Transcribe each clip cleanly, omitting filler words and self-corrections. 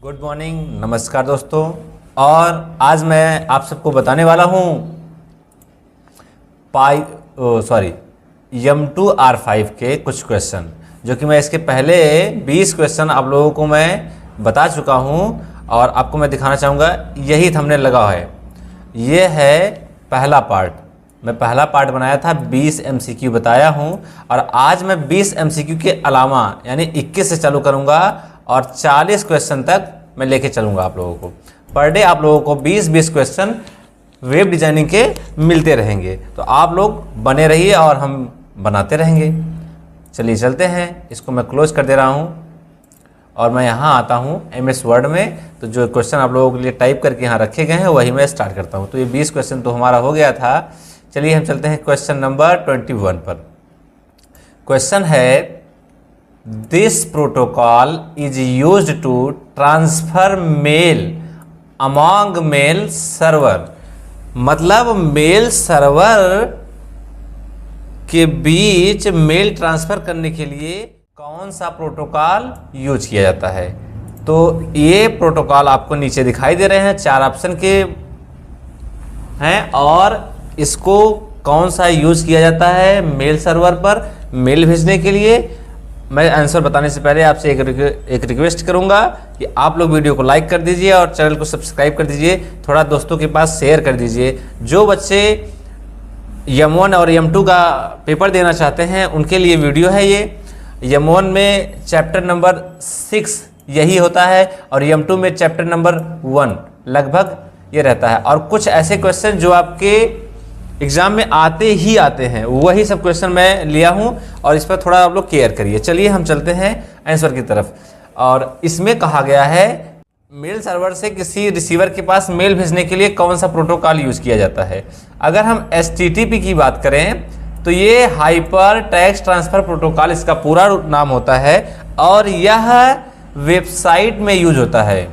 Good morning, नमस्कार दोस्तों। और आज मैं आप सबको बताने वाला हूँ M2R5 के कुछ क्वेश्चन, जो कि मैं इसके पहले 20 क्वेश्चन आप लोगों को मैं बता चुका हूँ और आपको मैं दिखाना चाहूँगा। यही थंबनेल लगा है, ये है पहला पार्ट। मैं पहला पार्ट बनाया था, 20 MCQ बताया हूँ और आज मैं 20 MCQ के अलावा यानी 21 से चालू करूँगा और 40 क्वेश्चन तक मैं लेके चलूँगा आप लोगों को। पर डे आप लोगों को 20-20 क्वेश्चन वेब डिज़ाइनिंग के मिलते रहेंगे, तो आप लोग बने रहिए और हम बनाते रहेंगे। चलिए चलते हैं, इसको मैं क्लोज कर दे रहा हूँ और मैं यहाँ आता हूँ MS वर्ड में। तो जो क्वेश्चन आप लोगों के लिए टाइप करके यहाँ रखे गए हैं वही मैं स्टार्ट करता हूँ। तो ये 20 क्वेश्चन तो हमारा हो गया था। चलिए हम चलते हैं क्वेश्चन नंबर 21 पर। क्वेश्चन है, this protocol is used to transfer mail among mail server. मतलब मेल सर्वर के बीच मेल ट्रांसफर करने के लिए कौन सा प्रोटोकॉल यूज किया जाता है। तो ये प्रोटोकॉल आपको नीचे दिखाई दे रहे हैं, 4 ऑप्शन के हैं और इसको कौन सा यूज किया जाता है मेल सर्वर पर मेल भेजने के लिए। मैं आंसर बताने से पहले आपसे एक रिक्वेस्ट करूंगा कि आप लोग वीडियो को लाइक कर दीजिए और चैनल को सब्सक्राइब कर दीजिए, थोड़ा दोस्तों के पास शेयर कर दीजिए। जो बच्चे M1 और M2 का पेपर देना चाहते हैं उनके लिए वीडियो है ये। M1 में चैप्टर नंबर 6 यही होता है और M2 में चैप्टर नंबर 1 लगभग ये रहता है। और कुछ ऐसे क्वेश्चन जो आपके एग्जाम में आते ही आते हैं, वही सब क्वेश्चन मैं लिया हूं और इस पर थोड़ा आप लोग केयर करिए। चलिए हम चलते हैं आंसर की तरफ। और इसमें कहा गया है मेल सर्वर से किसी रिसीवर के पास मेल भेजने के लिए कौन सा प्रोटोकॉल यूज किया जाता है। अगर हम HTTP की बात करें तो ये हाइपर टेक्स्ट ट्रांसफर प्रोटोकॉल इसका पूरा नाम होता है और यह वेबसाइट में यूज होता है।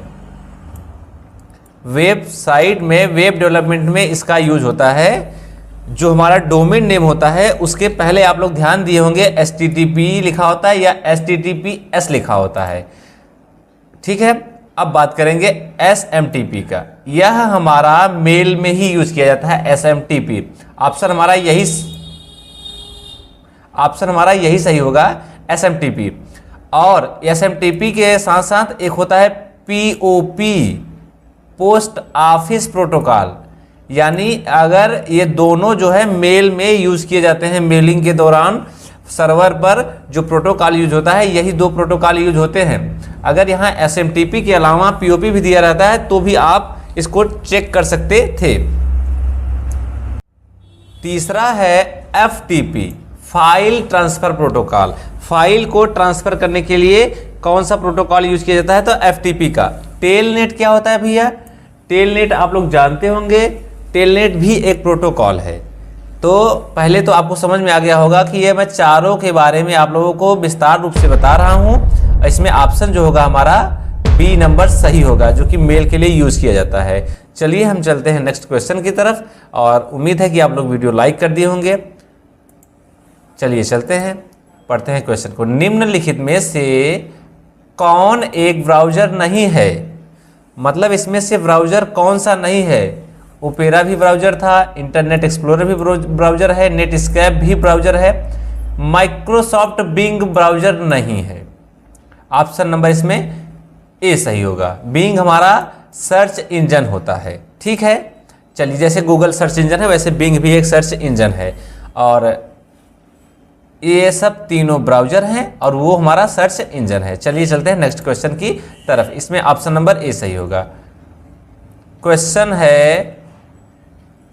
वेबसाइट में, वेब डेवलपमेंट में इसका यूज होता है। जो हमारा डोमेन नेम होता है उसके पहले आप लोग ध्यान दिए होंगे HTTP लिखा होता है या HTTPS लिखा होता है। ठीक है, अब बात करेंगे SMTP का। यह हमारा मेल में ही यूज किया जाता है, SMTP। ऑप्शन हमारा यही सही होगा, SMTP। और SMTP के साथ साथ एक होता है POP, पोस्ट ऑफिस प्रोटोकॉल। यानी अगर ये दोनों जो है मेल में यूज किए जाते हैं, मेलिंग के दौरान सर्वर पर जो प्रोटोकॉल यूज होता है यही 2 प्रोटोकॉल यूज होते हैं। अगर यहाँ SMTP के अलावा POP भी दिया रहता है तो भी आप इसको चेक कर सकते थे। तीसरा है FTP, file transfer protocol. File को ट्रांसफर करने के लिए कौन सा प्रोटोकॉल यूज किया जाता है, तो FTP का। टेलनेट क्या होता है भैया, टेलनेट आप लोग जानते होंगे, टेलनेट भी एक प्रोटोकॉल है। तो पहले तो आपको समझ में आ गया होगा कि ये मैं चारों के बारे में आप लोगों को विस्तार रूप से बता रहा हूं। इसमें ऑप्शन जो होगा हमारा B नंबर सही होगा, जो कि मेल के लिए यूज किया जाता है। चलिए हम चलते हैं नेक्स्ट क्वेश्चन की तरफ और उम्मीद है कि आप लोग वीडियो लाइक कर दिए होंगे। चलिए चलते हैं, पढ़ते हैं क्वेश्चन को। निम्नलिखित में से कौन एक ब्राउजर नहीं है। मतलब इसमें से ब्राउजर कौन सा नहीं है। ओपेरा भी ब्राउजर था, इंटरनेट एक्सप्लोरर भी ब्राउजर है, नेटस्केप भी ब्राउजर है, माइक्रोसॉफ्ट बिंग ब्राउजर नहीं है। ऑप्शन नंबर इसमें ए सही होगा। बिंग हमारा सर्च इंजन होता है। ठीक है, चलिए जैसे गूगल सर्च इंजन है वैसे बिंग भी एक सर्च इंजन है और ये सब तीनों ब्राउजर हैं और वो हमारा सर्च इंजन है। चलिए चलते हैं नेक्स्ट क्वेश्चन की तरफ। इसमें ऑप्शन नंबर ए सही होगा। क्वेश्चन है,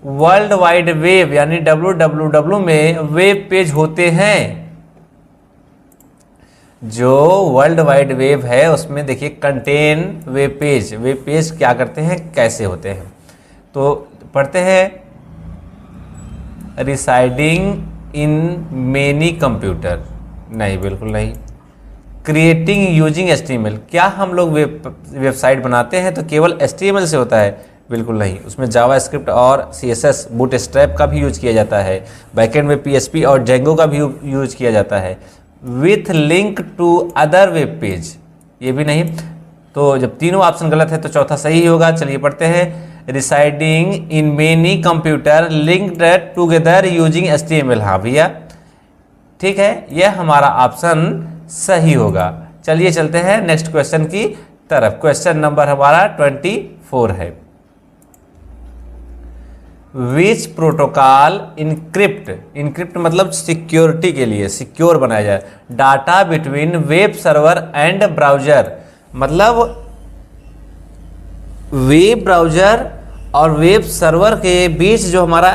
वर्ल्ड वाइड वेब यानी WWW में वेब पेज होते हैं। जो वर्ल्ड वाइड वेब है उसमें देखिए कंटेन वेब पेज क्या करते हैं, कैसे होते हैं। तो पढ़ते हैं, रिसाइडिंग इन मेनी कंप्यूटर, नहीं बिल्कुल नहीं। क्रिएटिंग यूजिंग HTML, क्या हम लोग वेबसाइट बनाते हैं तो केवल HTML से होता है, बिल्कुल नहीं। उसमें जावास्क्रिप्ट और CSS बूटस्ट्रैप का भी यूज किया जाता है। बैकएंड में PHP और Django का भी यूज किया जाता है। With link to other web page, ये भी नहीं। तो जब तीनों ऑप्शन गलत है तो चौथा सही होगा। चलिए पढ़ते हैं, residing in many computer linked together using HTML। हाँ भैया ठीक है, यह हमारा ऑप्शन सही होगा। चलिए चलते हैं नेक्स्ट क्वेश्चन की तरफ। क्वेश्चन नंबर हमारा 24 है। विच प्रोटोकॉल इनक्रिप्ट मतलब सिक्योरिटी के लिए, सिक्योर बनाया जाए data between web server and browser, मतलब वेब ब्राउजर और वेब सर्वर के बीच जो हमारा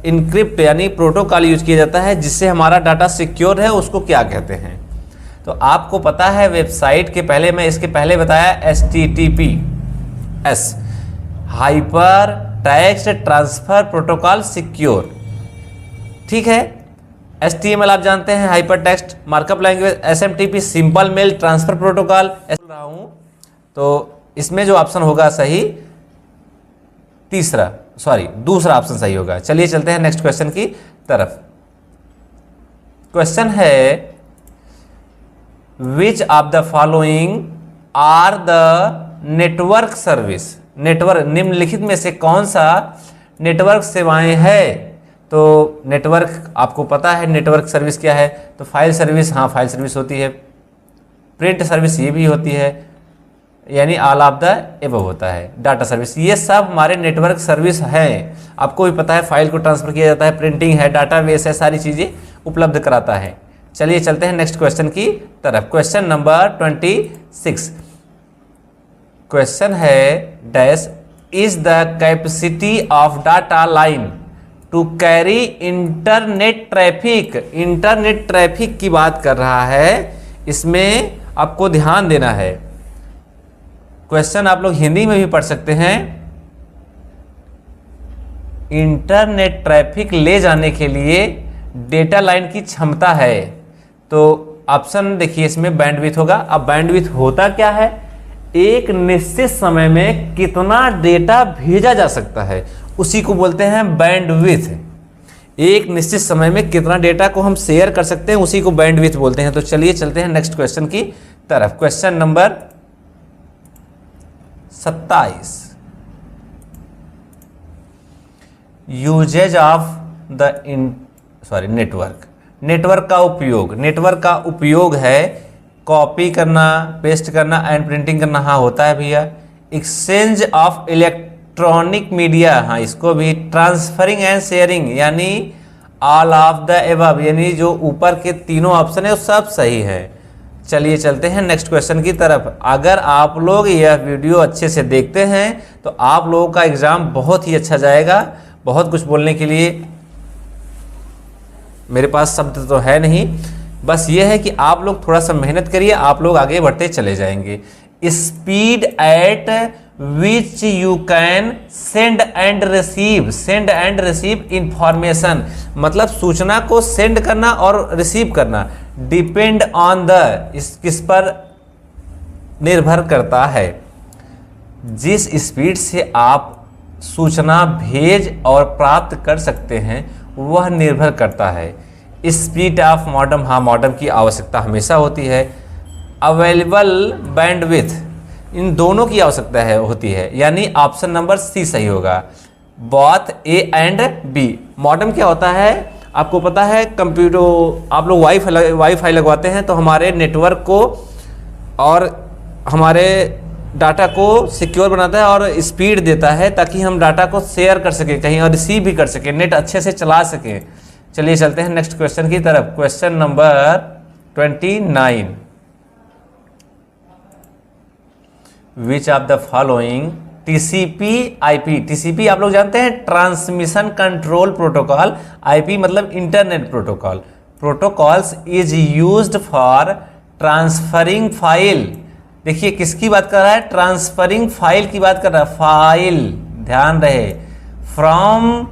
इनक्रिप्ट यानी प्रोटोकॉल यूज किया जाता है जिससे हमारा डाटा सिक्योर है, उसको क्या कहते हैं? तो आपको पता है वेबसाइट के पहले, मैं इसके पहले बताया HTTPS hypertext transfer protocol secure, ठीक है। HTML आप जानते हैं hypertext markup language, SMTP simple mail transfer protocol बोल रहा हूं। तो इसमें जो ऑप्शन होगा सही दूसरा ऑप्शन सही होगा। चलिए चलते हैं नेक्स्ट क्वेश्चन की तरफ। क्वेश्चन है, which of the following are the network service, network निम्नलिखित में से कौन सा नेटवर्क सेवाएं है? तो नेटवर्क आपको पता है नेटवर्क सर्विस क्या है, तो फाइल सर्विस, हाँ फाइल सर्विस होती है, प्रिंट सर्विस ये भी होती है, यानी ऑल ऑफ द एबव होता है, डाटा सर्विस, ये सब हमारे नेटवर्क सर्विस हैं। आपको भी पता है फाइल को ट्रांसफर किया जाता है, प्रिंटिंग है, डाटाबेस है, सारी चीज़ें उपलब्ध कराता है। चलिए चलते हैं नेक्स्ट क्वेश्चन की तरफ। Question number 26। क्वेश्चन है, dash is the capacity of data line to carry internet traffic. Internet traffic की बात कर रहा है, इसमें आपको ध्यान देना है। क्वेश्चन आप लोग हिंदी में भी पढ़ सकते हैं। इंटरनेट ट्रैफिक ले जाने के लिए डेटा लाइन की क्षमता है, तो ऑप्शन देखिए इसमें बैंडविड्थ होगा। अब बैंडविड्थ होता क्या है? एक निश्चित समय में कितना डेटा भेजा जा सकता है, उसी को बोलते हैं बैंडविड्थ। एक निश्चित समय में कितना डेटा को हम शेयर कर सकते हैं, उसी को बैंडविड्थ बोलते हैं। तो चलिए चलते हैं नेक्स्ट क्वेश्चन की तरफ। Question number 27। Usages of the network का उपयोग। नेटवर्क का उपयोग है कॉपी करना, पेस्ट करना एंड प्रिंटिंग करना, हाँ होता है भैया। एक्सचेंज ऑफ इलेक्ट्रॉनिक मीडिया, हाँ इसको भी। ट्रांसफरिंग एंड शेयरिंग, यानी ऑल ऑफ द एबव, यानी जो ऊपर के तीनों ऑप्शन है वो सब सही है। चलिए चलते हैं नेक्स्ट क्वेश्चन की तरफ। अगर आप लोग यह वीडियो अच्छे से देखते हैं तो आप लोगों का एग्जाम बहुत ही अच्छा जाएगा। बहुत कुछ बोलने के लिए मेरे पास शब्द तो है नहीं, बस ये है कि आप लोग थोड़ा सा मेहनत करिए, आप लोग आगे बढ़ते चले जाएंगे। Speed at which you can send and receive information, मतलब सूचना को सेंड करना और रिसीव करना। डिपेंड ऑन द, किस पर निर्भर करता है? जिस स्पीड से आप सूचना भेज और प्राप्त कर सकते हैं वह निर्भर करता है। स्पीड ऑफ मॉडेम, हाँ मॉडेम की आवश्यकता हमेशा होती है। अवेलेबल बैंडविड्थ, इन दोनों की आवश्यकता होती है, यानी ऑप्शन नंबर सी सही होगा। Both A and B. Modem क्या होता है आपको पता है? कंप्यूटर आप लोग वाईफाई लगवाते हैं तो हमारे नेटवर्क को और हमारे डाटा को सिक्योर बनाता है और स्पीड देता है ताकि हम डाटा को शेयर कर सकें कहीं और रिसीव भी कर सकें, नेट अच्छे से चला सकें। चलिए चलते हैं नेक्स्ट क्वेश्चन की तरफ। Question number 29। Which of the following TCP/IP, TCP आप लोग जानते हैं ट्रांसमिशन कंट्रोल प्रोटोकॉल, IP मतलब internet protocol, protocols is used for transferring file. देखिए किसकी बात कर रहा है? ट्रांसफरिंग फाइल की बात कर रहा है। फाइल, ध्यान रहे, from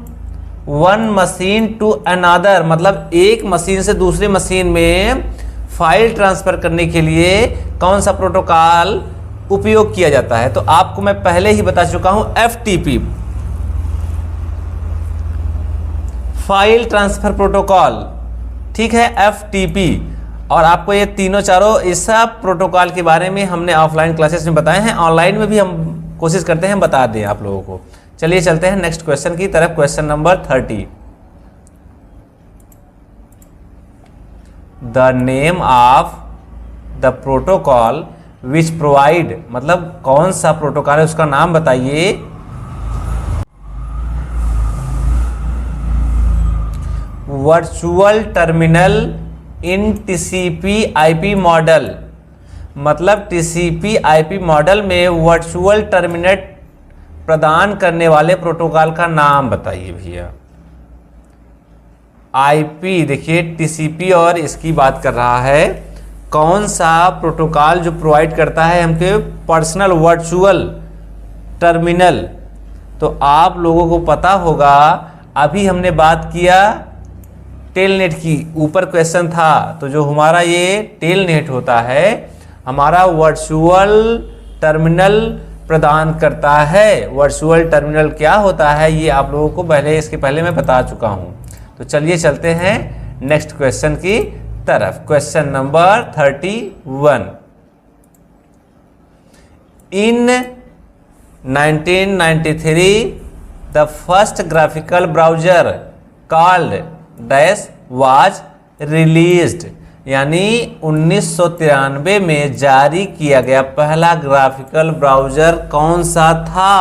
one machine to another, मतलब एक मशीन से दूसरी मशीन में फाइल ट्रांसफर करने के लिए कौन सा प्रोटोकॉल उपयोग किया जाता है? तो आपको मैं पहले ही बता चुका हूं, FTP, फाइल ट्रांसफर प्रोटोकॉल, ठीक है, FTP। और आपको ये तीनों चारों इस सब प्रोटोकॉल के बारे में हमने ऑफलाइन क्लासेस में बताए हैं, ऑनलाइन में भी हम कोशिश करते हैं बता दें आप लोगों को। चलिए चलते हैं नेक्स्ट क्वेश्चन की तरफ। Question number 30। The name of the protocol which provide, मतलब कौन सा प्रोटोकॉल है उसका नाम बताइए। Virtual terminal in TCP IP model, मतलब टीसीपी आईपी मॉडल में वर्चुअल टर्मिनेट प्रदान करने वाले प्रोटोकॉल का नाम बताइए भैया। आईपी देखिए टीसीपी और इसकी बात कर रहा है, कौन सा प्रोटोकॉल जो प्रोवाइड करता है हमके पर्सनल वर्चुअल टर्मिनल। तो आप लोगों को पता होगा, अभी हमने बात किया टेलनेट की, ऊपर क्वेश्चन था, तो जो हमारा ये टेलनेट होता है हमारा वर्चुअल टर्मिनल प्रदान करता है। वर्चुअल टर्मिनल क्या होता है ये आप लोगों को इसके पहले मैं बता चुका हूं। तो चलिए चलते हैं नेक्स्ट क्वेश्चन की तरफ। Question number 31। In 1993 the first graphical browser called dash was released, यानी 1993 में जारी किया गया पहला ग्राफिकल ब्राउजर कौन सा था?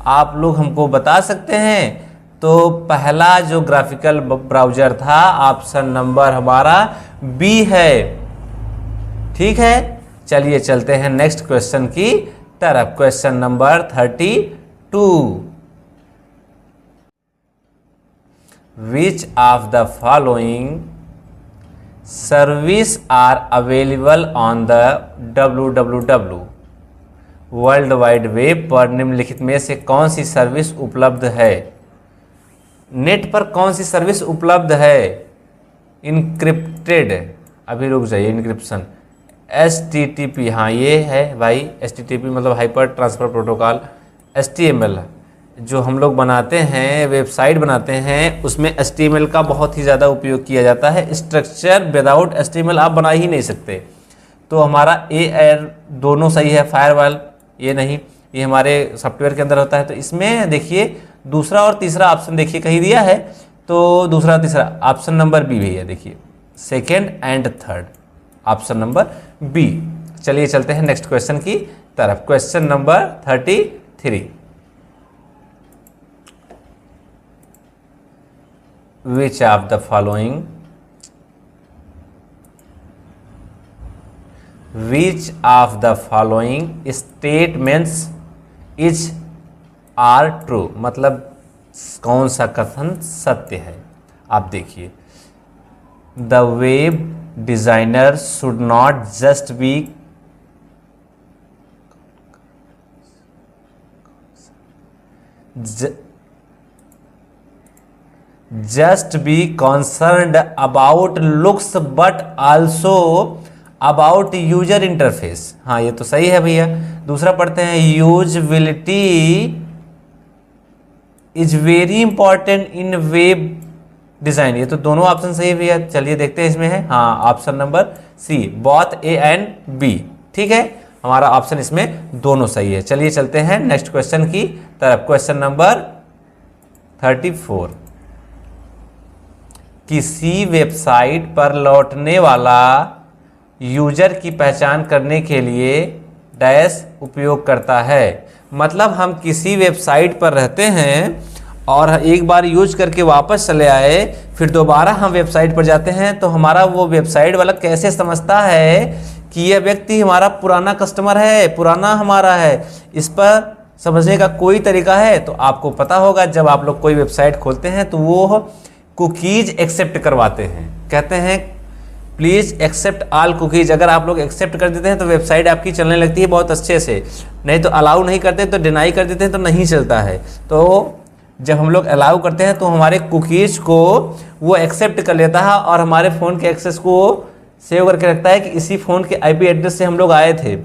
आप लोग हमको बता सकते हैं। तो पहला जो ग्राफिकल ब्राउजर था ऑप्शन नंबर हमारा बी है। ठीक है, चलिए चलते हैं नेक्स्ट क्वेश्चन की तरफ। Question number 32। Which of the following service are available on the www world wide web पर निम्नलिखित में से कौन सी सर्विस उपलब्ध है? नेट पर कौन सी सर्विस उपलब्ध है? इनक्रिप्टेड, अभी रुक जाइए, इनक्रिप्शन HTTP, हाँ ये है भाई HTTP मतलब हाइपर ट्रांसफर प्रोटोकॉल। HTML जो हम लोग बनाते हैं, वेबसाइट बनाते हैं, उसमें HTML का बहुत ही ज़्यादा उपयोग किया जाता है। स्ट्रक्चर विदाउट HTML आप बना ही नहीं सकते। तो हमारा AR दोनों सही है, फायरवॉल ये नहीं, ये हमारे सॉफ्टवेयर के अंदर होता है। तो इसमें देखिए दूसरा और तीसरा ऑप्शन देखिए कहीं दिया है, तो दूसरा तीसरा ऑप्शन नंबर बी भैया, देखिए second and third option number B. चलिए चलते हैं नेक्स्ट क्वेश्चन की तरफ। Question number 33। Which of the following statements are true, मतलब कौन सा कथन सत्य है? आप देखिए, the web designer should not just be concerned about looks but also about user interface। हाँ ये तो सही है भैया। दूसरा पढ़ते हैं, usability is very important in web design. ये तो दोनों ऑप्शन सही है भैया। चलिए देखते हैं इसमें है, हाँ option number C, both A and B. ठीक है, हमारा ऑप्शन इसमें दोनों सही है। चलिए चलते हैं नेक्स्ट क्वेश्चन की तरफ। Question number 34। किसी वेबसाइट पर लौटने वाला यूजर की पहचान करने के लिए डैश उपयोग करता है। मतलब हम किसी वेबसाइट पर रहते हैं और एक बार यूज करके वापस चले आए, फिर दोबारा हम वेबसाइट पर जाते हैं, तो हमारा वो वेबसाइट वाला कैसे समझता है कि यह व्यक्ति हमारा पुराना कस्टमर है, पुराना हमारा है? इस पर समझने का कोई तरीका है? तो आपको पता होगा, जब आप लोग कोई वेबसाइट खोलते हैं तो वो कुकीज एक्सेप्ट करवाते हैं, कहते हैं प्लीज़ एक्सेप्ट ऑल कुकीज। अगर आप लोग एक्सेप्ट कर देते हैं तो वेबसाइट आपकी चलने लगती है बहुत अच्छे से, नहीं तो अलाउ नहीं करते तो डिनाई कर देते हैं तो नहीं चलता है। तो जब हम लोग अलाउ करते हैं तो हमारे कुकीज को वो एक्सेप्ट कर लेता है और हमारे फ़ोन के एक्सेस को सेव करके रखता है कि इसी फ़ोन के IP एड्रेस से हम लोग आए थे।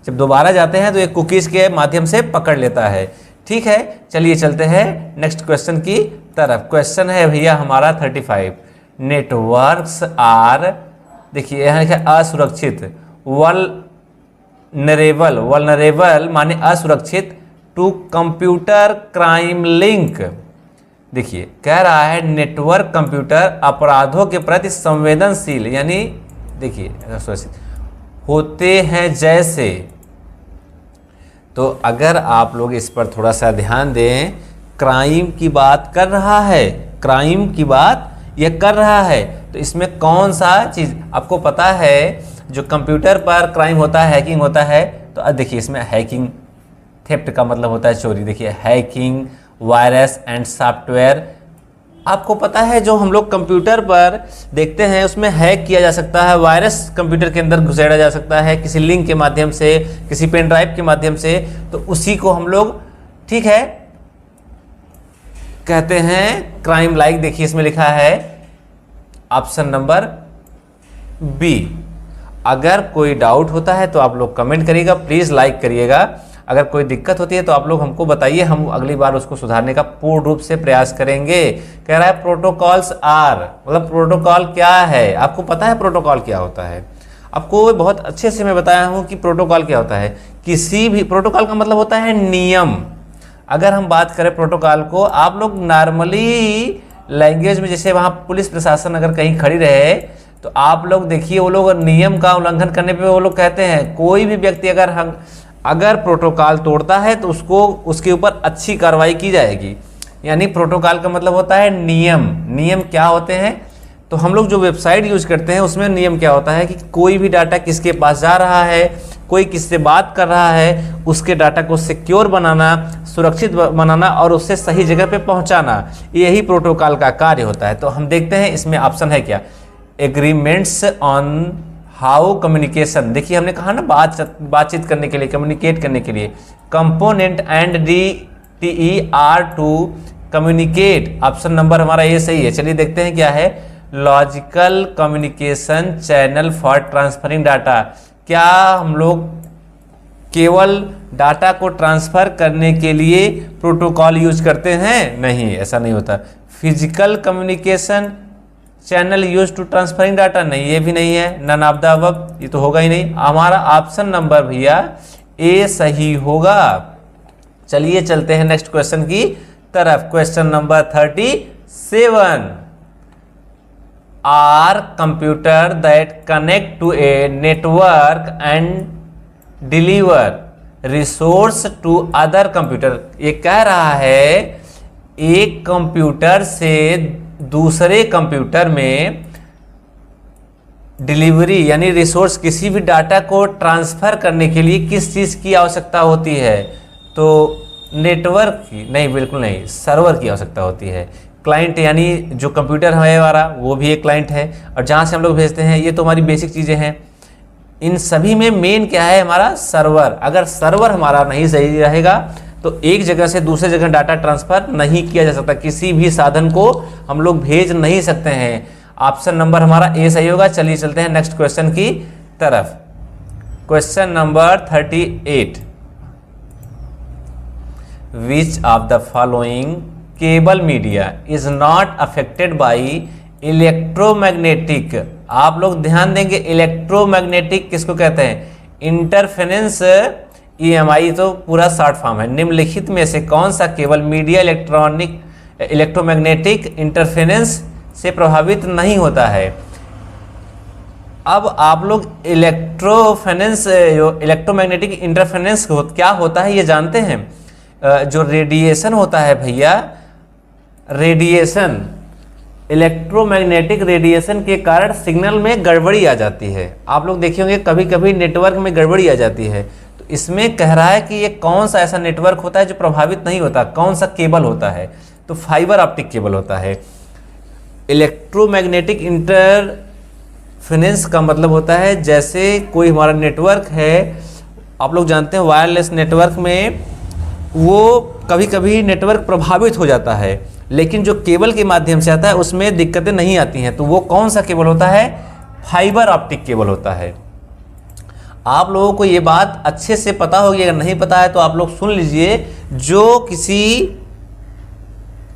जब दोबारा जाते हैं तो एक कुकीज़ के माध्यम से पकड़ लेता है। ठीक है, चलिए चलते हैं नेक्स्ट क्वेश्चन की तरफ। क्वेश्चन है भैया हमारा 35। नेटवर्क्स आर देखिए यहाँ लिखा है असुरक्षित, वल्नरेबल, वल्नरेबल माने असुरक्षित टू कंप्यूटर क्राइम लिंक। देखिए कह रहा है नेटवर्क कंप्यूटर अपराधों के प्रति संवेदनशील, यानी देखिए सुरक्षित होते हैं जैसे। तो अगर आप लोग इस पर थोड़ा सा ध्यान दें, क्राइम की बात कर रहा है, क्राइम की बात ये कर रहा है, तो इसमें कौन सा चीज़ आपको पता है जो कंप्यूटर पर क्राइम होता है, हैकिंग होता है। तो देखिए इसमें हैकिंग, थेफ्ट का मतलब होता है चोरी। देखिए हैकिंग, वायरस एंड सॉफ्टवेयर, आपको पता है जो हम लोग कंप्यूटर पर देखते हैं उसमें हैक किया जा सकता है, वायरस कंप्यूटर के अंदर घुसेड़ा जा सकता है किसी लिंक के माध्यम से, किसी पेन ड्राइव के माध्यम से। तो उसी को हम लोग, ठीक है, कहते हैं क्राइम लाइक। देखिए इसमें लिखा है ऑप्शन नंबर बी। अगर कोई डाउट होता है तो आप लोग कमेंट करिएगा, प्लीज़ लाइक करिएगा। अगर कोई दिक्कत होती है तो आप लोग हमको बताइए, हम अगली बार उसको सुधारने का पूर्ण रूप से प्रयास करेंगे। कह रहा है प्रोटोकॉल्स आर, मतलब प्रोटोकॉल क्या है, आपको पता है प्रोटोकॉल क्या होता है? आपको बहुत अच्छे से मैं बताया हूँ कि प्रोटोकॉल क्या होता है। किसी भी प्रोटोकॉल का मतलब होता है नियम। अगर हम बात करें प्रोटोकॉल को, आप लोग नॉर्मली लैंग्वेज में, जैसे वहाँ पुलिस प्रशासन अगर कहीं खड़ी रहे तो आप लोग देखिए वो लोग नियम का उल्लंघन करने पे वो लोग कहते हैं, कोई भी व्यक्ति अगर प्रोटोकॉल तोड़ता है तो उसको, उसके ऊपर अच्छी कार्रवाई की जाएगी। यानी प्रोटोकॉल का मतलब होता है नियम। नियम क्या होते हैं? तो हम लोग जो वेबसाइट यूज करते हैं उसमें नियम क्या होता है कि कोई भी डाटा किसके पास जा रहा है, कोई किससे बात कर रहा है, उसके डाटा को सिक्योर बनाना, सुरक्षित बनाना और उससे सही जगह पे पहुंचाना, यही प्रोटोकॉल का कार्य होता है। तो हम देखते हैं इसमें ऑप्शन है क्या, एग्रीमेंट्स ऑन हाउ कम्युनिकेशन। देखिए हमने कहा ना बातचीत करने के लिए, कम्युनिकेट करने के लिए, component and DTE are to communicate. Option number हमारा ये सही है। चलिए देखते हैं क्या है, logical communication channel for transferring data. क्या हम लोग केवल डाटा को ट्रांसफर करने के लिए प्रोटोकॉल यूज करते हैं? नहीं, ऐसा नहीं होता। Physical communication channel use to transferring data, नहीं, ये भी नहीं है। नन ऑफ द अबव, ये तो होगा ही नहीं। हमारा ऑप्शन नंबर भैया ए सही होगा। चलिए चलते हैं नेक्स्ट क्वेश्चन की तरफ। Question number 37, are computer that connect to a network and deliver resource to other computer. ये कह रहा है एक कंप्यूटर से दूसरे कंप्यूटर में डिलीवरी यानी रिसोर्स, किसी भी डाटा को ट्रांसफर करने के लिए किस चीज़ की आवश्यकता होती है? तो नेटवर्क की नहीं, बिल्कुल नहीं, सर्वर की आवश्यकता होती है। क्लाइंट यानी जो कंप्यूटर है हमारा वो भी एक क्लाइंट है, और जहाँ से हम लोग भेजते हैं, ये तो हमारी बेसिक चीज़ें हैं। इन सभी में मेन क्या है हमारा? सर्वर। अगर सर्वर हमारा नहीं सही रहेगा तो एक जगह से दूसरे जगह डाटा ट्रांसफर नहीं किया जा सकता, किसी भी साधन को हम लोग भेज नहीं सकते हैं। ऑप्शन नंबर हमारा ए सही होगा। चलिए चलते हैं नेक्स्ट क्वेश्चन की तरफ। Question number 38, which of the following cable media is not affected by electromagnetic. आप लोग ध्यान देंगे, इलेक्ट्रोमैग्नेटिक किसको कहते हैं? इंटरफेरेंस। EMI तो पूरा शॉर्ट फॉर्म है। निम्नलिखित में से कौन सा केबल मीडिया इलेक्ट्रोमैग्नेटिक इंटरफेरेंस से प्रभावित नहीं होता है? अब आप लोग इलेक्ट्रोमैग्नेटिक इंटरफेरेंस क्या होता है ये जानते हैं? जो रेडिएशन होता है भैया, रेडिएशन, इलेक्ट्रोमैग्नेटिक रेडिएशन के कारण सिग्नल में गड़बड़ी आ जाती है। आप लोग देखे होंगे कभी कभी नेटवर्क में गड़बड़ी आ जाती है। तो इसमें कह रहा है कि ये कौन सा ऐसा नेटवर्क होता है जो प्रभावित नहीं होता, कौन सा केबल होता है? तो फाइबर ऑप्टिक केबल होता है। इलेक्ट्रोमैग्नेटिक इंटरफेरेंस का मतलब होता है जैसे कोई हमारा नेटवर्क है, आप लोग जानते हैं वायरलेस नेटवर्क में वो कभी कभी नेटवर्क प्रभावित हो जाता है, लेकिन जो केबल के माध्यम से आता है उसमें दिक्कतें नहीं आती हैं। तो वो कौन सा केबल होता है? फाइबर ऑप्टिक केबल होता है। आप लोगों को ये बात अच्छे से पता होगी, अगर नहीं पता है तो आप लोग सुन लीजिए। जो किसी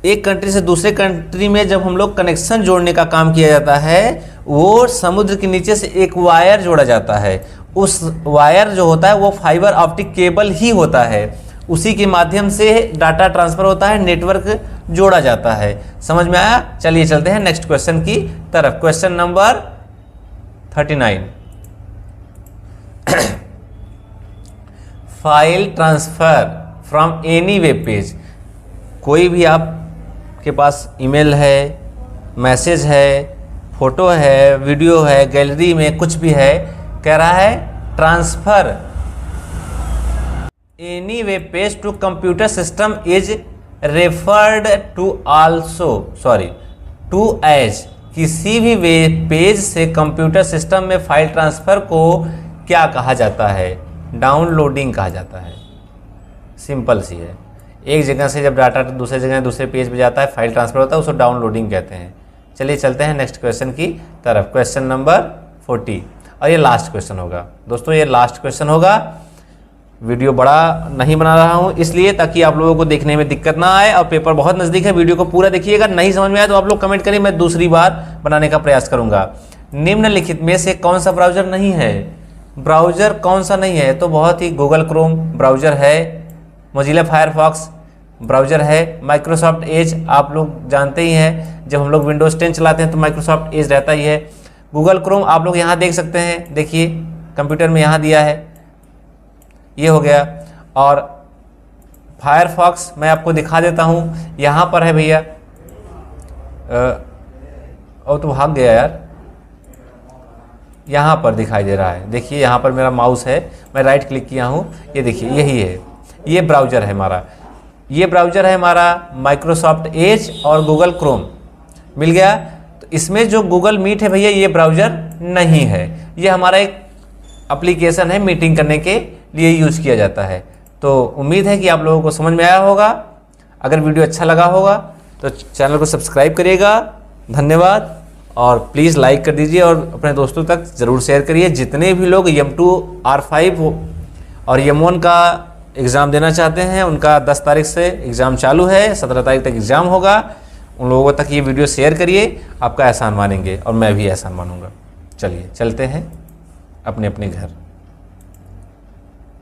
एक कंट्री से दूसरे कंट्री में जब हम लोग कनेक्शन जोड़ने का काम किया जाता है, वो समुद्र के नीचे से एक वायर जोड़ा जाता है। उस वायर जो होता है वो फाइबर ऑप्टिक केबल ही होता है, उसी के माध्यम से डाटा ट्रांसफर होता है, नेटवर्क जोड़ा जाता है। समझ में आया? चलिए चलते हैं नेक्स्ट क्वेश्चन की तरफ। Question number 39। File transfer from any web page. कोई भी आपके पास ईमेल है, मैसेज है, फोटो है, वीडियो है, गैलरी में कुछ भी है, कह रहा है transfer any web page to computer system is referred to to as. किसी भी वेब पेज से कंप्यूटर सिस्टम में फाइल ट्रांसफर को क्या कहा जाता है? डाउनलोडिंग कहा जाता है। सिंपल सी है। एक जगह से जब डाटा दूसरे जगह दूसरे पेज पे जाता है, फाइल ट्रांसफर होता है, उसको डाउनलोडिंग कहते हैं। चलिए चलते हैं नेक्स्ट क्वेश्चन की तरफ। क्वेश्चन नंबर 40 और ये लास्ट क्वेश्चन होगा दोस्तों, ये लास्ट क्वेश्चन होगा। वीडियो बड़ा नहीं बना रहा हूँ इसलिए ताकि आप लोगों को देखने में दिक्कत ना आए, और पेपर बहुत नज़दीक है। वीडियो को पूरा देखिएगा, नहीं समझ में आए तो आप लोग कमेंट करिए, मैं दूसरी बार बनाने का प्रयास करूँगा। निम्नलिखित में से कौन सा ब्राउज़र नहीं है? ब्राउज़र कौन सा नहीं है? तो बहुत ही गूगल क्रोम ब्राउज़र है, मोजिला फायरफॉक्स ब्राउज़र है, माइक्रोसॉफ्ट एज आप लोग जानते ही हैं, जब हम लोग विंडोज़ 10 चलाते हैं तो माइक्रोसॉफ्ट एज रहता ही है। गूगल क्रोम आप लोग यहाँ देख सकते हैं, देखिए कंप्यूटर में यहाँ दिया है, ये हो गया। और फायरफॉक्स मैं आपको दिखा देता हूँ, यहाँ पर है भैया। और तो भाग गया यार, यहाँ पर दिखाई दे रहा है, देखिए यहाँ पर मेरा माउस है, मैं राइट क्लिक किया हूँ, ये देखिए यही है, ये ब्राउज़र है हमारा, ये ब्राउज़र है हमारा माइक्रोसॉफ्ट एज और गूगल क्रोम मिल गया। तो इसमें जो गूगल मीट है भैया, ये ब्राउज़र नहीं है, ये हमारा एक एप्लीकेशन है, मीटिंग करने के लिए यूज़ किया जाता है। तो उम्मीद है कि आप लोगों को समझ में आया होगा। अगर वीडियो अच्छा लगा होगा तो चैनल को सब्सक्राइब करिएगा। धन्यवाद, और प्लीज़ लाइक कर दीजिए और अपने दोस्तों तक ज़रूर शेयर करिए। जितने भी लोग M2 R5 और M1 का एग्ज़ाम देना चाहते हैं, उनका 10 तारीख से एग्ज़ाम चालू है, 17 तारीख तक एग्ज़ाम होगा। उन लोगों तक ये वीडियो शेयर करिए, आपका एहसान मानेंगे और मैं भी एहसान मानूंगा। चलिए चलते हैं अपने अपने घर।